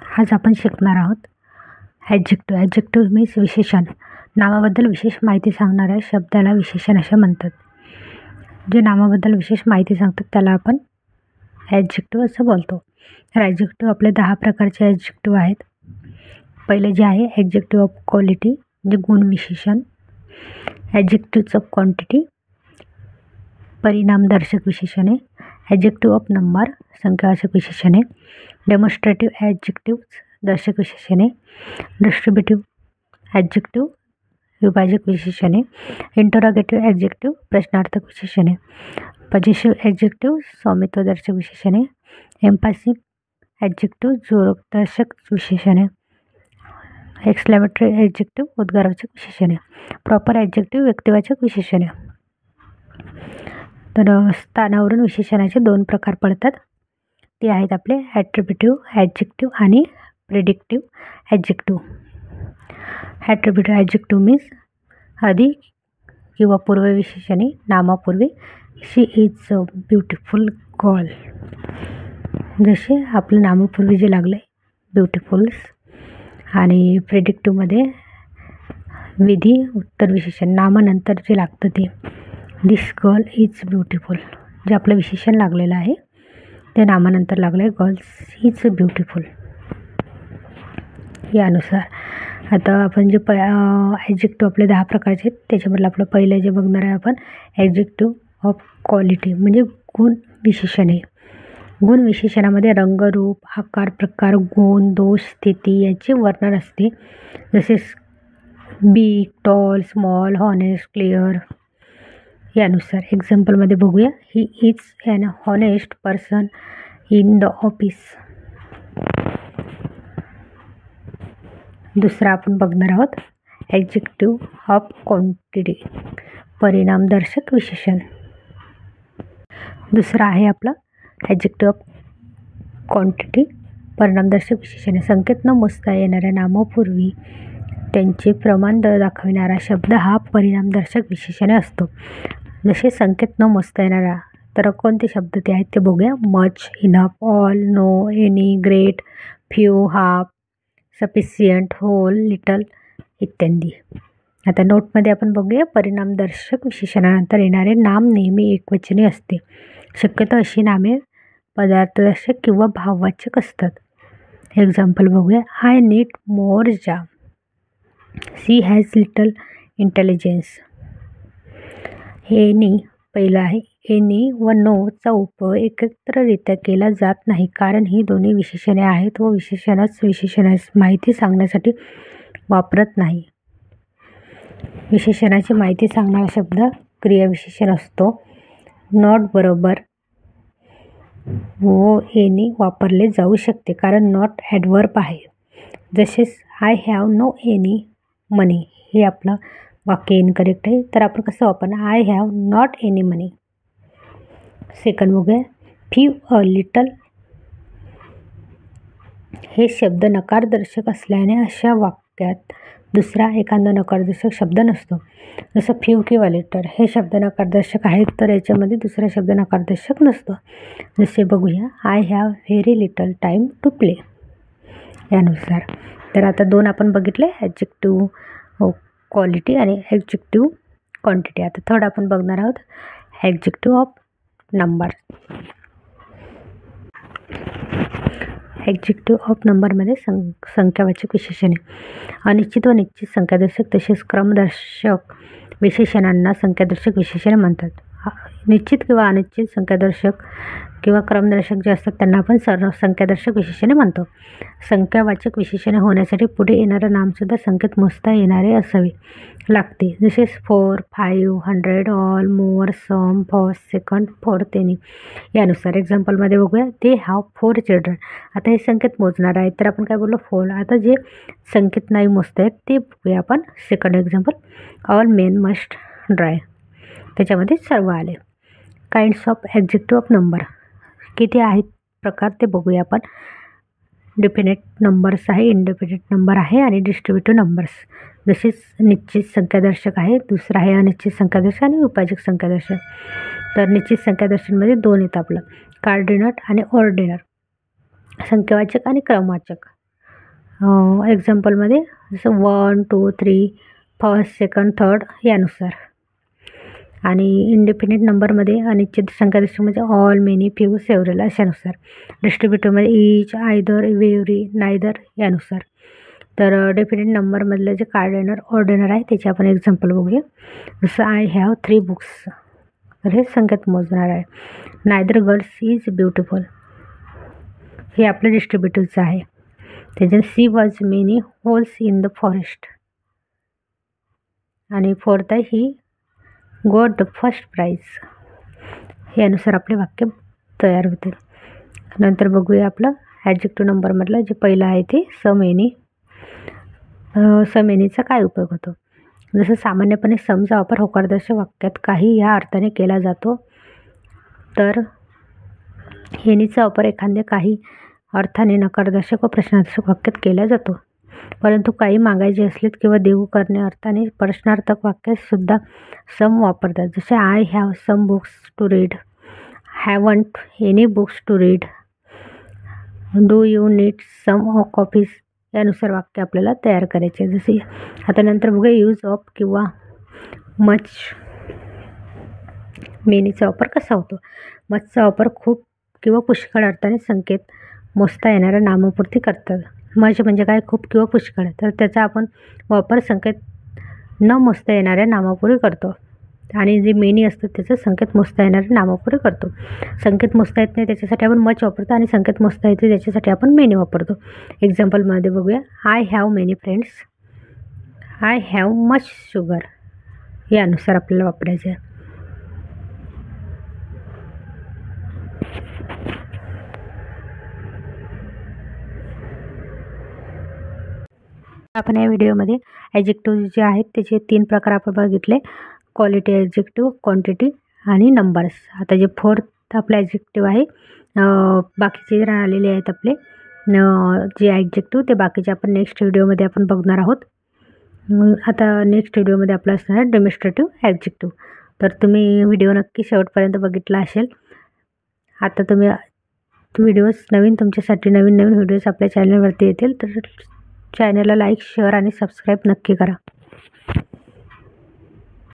आज आपण शिकणार आहोत ॲडजेक्टिव्ह. ॲडजेक्टिव्ह मीन्स विशेषण. नामाबद्दल विशेष माहिती सांगणाऱ्या शब्दाला विशेषण असे म्हणतात. जे नामाबद्दल विशेष माहिती सांगतात त्याला आपण ॲडजेक्टिव्ह असं बोलतो. तर ॲडजेक्टिव्ह आपले 10 प्रकारचे ॲडजेक्टिव्ह आहेत. पहिले जे आहे ॲडजेक्टिव्ह ऑफ क्वालिटी म्हणजे गुणविशेषण. ॲडजेक्टिव्ह ऑफ क्वांटिटी परिणामदर्शक विशेषणे. ॲडजेक्टिव्ह ऑफ नंबर संख्यावाचक विशेषणे. डेमॉन्स्ट्रेटिव्ह ॲडजेक्टिव्ह दर्शक विशेषणे. डिस्ट्रीब्युटिव्ह ॲडजेक्टिव्ह विभाजक विशेषणे. इंटरोगेटिव्ह ॲडजेक्टिव्ह प्रश्नार्थक विशेषणे. पजेसिव्ह ॲडजेक्टिव्ह स्वामित्वदर्शक विशेषणे. एम्फॅसिक ॲडजेक्टिव्ह जोरदर्शक विशेषणे. एक्सक्लेमेटरी ॲडजेक्टिव्ह उद्गारवाचक विशेषणे. प्रॉपर ॲडजेक्टिव्ह व्यक्तिवाचक विशेषणे. तर स्थानावरून विशेषणाचे 2 प्रकार पडतात. ते आहेत आपले ॲट्रिब्युटिव्ह ॲडजेक्टिव्ह आणि प्रेडिक्टिव्ह ॲडजेक्टिव्ह. ॲट्रिब्युटिव्ह ॲडजेक्टिव्ह मीन्स आधी किंवा पूर्व विशेषणे. नामापूर्वी शी इज अ ब्युटिफुल गर्ल. जसे आपलं नामापूर्वी जे लागलं आहे ब्युटिफुल्स. आणि प्रेडिक्टिव्हमध्ये विधी उत्तर विशेषण नामानंतर जे लागतं ते दिस गर्ल इज ब्युटिफुल. जे आपलं विशेषण लागलेलं आहे ते नामानंतर लागलं आहे गर्ल्स इज ब्युटिफुल. यानुसार आता आपण जे ॲडजेक्टिव्ह आपले 10 प्रकारचे आहेत त्याच्यामधलं आपलं पहिलं जे बघणार आहे आपण ॲडजेक्टिव्ह ऑफ क्वालिटी म्हणजे गुण विशेषणे. गुण विशेषणामध्ये रंग, रूप, आकार, प्रकार, गुण, दोष, स्थिती याचे वर्णन असते. जसे big, tall, small, honest, clear. यानुसार एक्झाम्पलमध्ये बघूया. He is an honest person in the office. दुसरा आपण बघणार आहोत ॲडजेक्टिव्ह ऑफ क्वांटिटी परिणामदर्शक विशेषण. दुसरा आहे आपला ॲडजेक्टिव्ह ऑफ क्वांटिटी परिणामदर्शक विशेषणे. संकेत न मोजता येणाऱ्या नामापूर्वी त्यांचे प्रमाण दाखविणारा शब्द हा परिणामदर्शक विशेषणे असतो. जसे संकेत न मोजता येणारा तर कोणते शब्द ते आहेत ते बघूया. Much, enough, all, no, any, great, few, half, sufficient, whole, little इत्यादी. आता नोटमध्ये आपण बघूया. परिणामदर्शक विशेषणानंतर येणारे नाम नेहमी एकवचनी असते. शक्यतो अशी नामे पदार्थदर्शक किंवा भाववाचक असतात. एक्झाम्पल बघूया. I need more jam. She has little intelligence. Any पहिलं आहे. एनी व नोचा उपयोग एकत्ररित्या केला जात नाही कारण ही दोन्ही विशेषणे आहेत व विशेषणास माहिती सांगण्यासाठी वापरत नाही. विशेषणाची माहिती सांगणारा शब्द क्रियाविशेषण असतो. नॉट बरोबर व एनी वापरले जाऊ शकते कारण नॉट ॲडव्हर्ब आहे. जसेच I have no any money. हे आपलं वाक्य इनकरेक्ट आहे. तर आपण कसं वापरणार I have not any money. Second बघूया. Few a little. हे शब्द नकारदर्शक असल्याने अशा वाक्यात दुसरा एखादा नकारदर्शक शब्द नसतो. जसं फ्यू किंवा लिटल हे शब्द नकारदर्शक आहेत तर याच्यामध्ये दुसरा शब्द नकारदर्शक नसतो. जसे बघूया. I have very little time to play. यानुसार तर आता 2 आपण बघितले ॲडजेक्टिव्ह क्वालिटी आणि ॲडजेक्टिव्ह क्वांटिटी. आता थर्ड आपण बघणार आहोत adjective of number. Adjective of नंबरमध्ये संख्यावाचक विशेषणे. अनिश्चित व निश्चित संख्यादर्शक तसेच क्रमदर्शक विशेषणांना संख्यादर्शक विशेषणे म्हणतात. निश्चित किंवा अनिश्चित संख्यादर्शक किंवा क्रमदर्शक जे असतात त्यांना आपण संख्यादर्शक विशेषणे म्हणतो. संख्यावाचक विशेषणे होण्यासाठी पुढे येणारं नामसुद्धा संकेत मोजता येणारे असावे लागते. जसे 4, 5, 100, ऑल, मोर, सम, फर्स्ट, सेकंड, फोर्थ, एनी. यानुसार एक्झाम्पलमध्ये बघूया. They have 4 children. आता हे संकेत मोजणार आहे तर आपण काय बोललो 4. आता जे संकेत नाही मोजता आहेत ते बघूया आपण. Second example. All main must dry. त्याच्यामध्ये सर्व आले. Kinds of adjective of number किती आहेत प्रकार ते बघूया आपण. डिफिनेट नंबर्स आहे, इंडिफिनेट नंबर आहे आणि डिस्ट्रीब्युटिव्ह नंबर्स. जसेच निश्चित संख्यादर्शक आहे, दुसरा आहे अनिश्चित संख्यादर्शक आणि विभाजक संख्यादर्शक. तर निश्चित संख्यादर्शकमध्ये 2 येतं आपलं कार्डिनल आणि ऑर्डिनल. संख्यावाचक आणि क्रमवाचक. एक्झाम्पलमध्ये जसं 1, 2, 3 फर्स्ट, सेकंड, थर्ड यानुसार. आणि इंडिपेंडेंट नंबरमध्ये अनिश्चित संख्यादर्शक म्हणजे ऑल, मेनी, फ्यू, सेव्हरल अशानुसार. डिस्ट्रीब्युटिव्हमध्ये ईच, आयदर, वेव्हरी, नायदर यानुसार. तर डेफिनेट नंबरमधलं जे कार्डिनल ऑर्डिनल आहे त्याचे आपण एक्झाम्पल बघूया. जसं आय हॅव 3 बुक्स, तर हे संख्येत मोजणार आहे. नायदर गर्ल्स इज ब्युटिफुल, हे आपलं डिस्ट्रीब्युटिव्हचं आहे. त्याच्यात she was many holes in the forest. आणि फोर्थ आहे he got the first prize. यानुसार आपले वाक्य तयार होते. नंतर बघूया आपलं ॲडजेक्टिव्ह नंबरमधलं जे पहिलं आहे ते समेनी. समेनीचा काय उपयोग होतो? जसं सामान्यपणे समचा वापर होकारदर्शक वाक्यात काही या अर्थाने केला जातो, तर हेनीचा वापर एखाद्या काही अर्थाने नकारदर्शक व प्रश्नार्थक वाक्यात केला जातो. परंतु काही मागायचे असलेत किंवा देऊ करणे अर्थाने प्रश्नार्थक वाक्यात सुद्धा सम वापरतात. जसे I have some books to read, haven't any books to read, do you need some copies यानुसार वाक्य आपल्याला तयार करायचे. जसे आता नंतर बघूया यूज ऑफ किंवा मच. मेनीचा वापर कसा होतो? मचचा वापर खूप किंवा पुष्कळ अर्थाने संकेत मोजता येणाऱ्या नामापुरती करतात. मच म्हणजे काय? खूप किंवा पुष्कळ. तर त्याचा आपण वापर संकेत न मोजता येणाऱ्या नामापुरी करतो. आणि जे मेनी असतं त्याचं संकेत मोजता येणाऱ्या नामापुरी करतो. संकेत मोजता येत नाही त्याच्यासाठी आपण मच वापरतो आणि संकेत मोजता येते त्याच्यासाठी आपण मेनी वापरतो. एक्झाम्पलमध्ये बघूया. I have many friends, I have much sugar यानुसार आपल्याला वापरायचं आहे. आपण या व्हिडिओमध्ये ॲडजेक्टिव्ह जे आहेत त्याचे 3 प्रकार आपण बघितले. क्वालिटी ॲडजेक्टिव्ह, क्वांटिटी आणि नंबर्स. आता जे फोर्थ आपले ॲडजेक्टिव्ह आहे, बाकीचे राहिलेले आहेत आपले जे ॲडजेक्टिव्ह ते बाकीचे आपण नेक्स्ट व्हिडिओमध्ये आपण बघणार आहोत. आता नेक्स्ट व्हिडिओमध्ये आपलं असणार आहे डेमॉन्स्ट्रेटिव्ह ॲडजेक्टिव्ह. तर तुम्ही व्हिडिओ नक्की शेवटपर्यंत बघितला असेल. आता तुम्ही व्हिडिओज तुमच्यासाठी नवीन व्हिडिओज आपल्या चॅनलवरती येतील, तर चॅनलला लाईक, शेअर आणि सबस्क्राईब नक्की करा.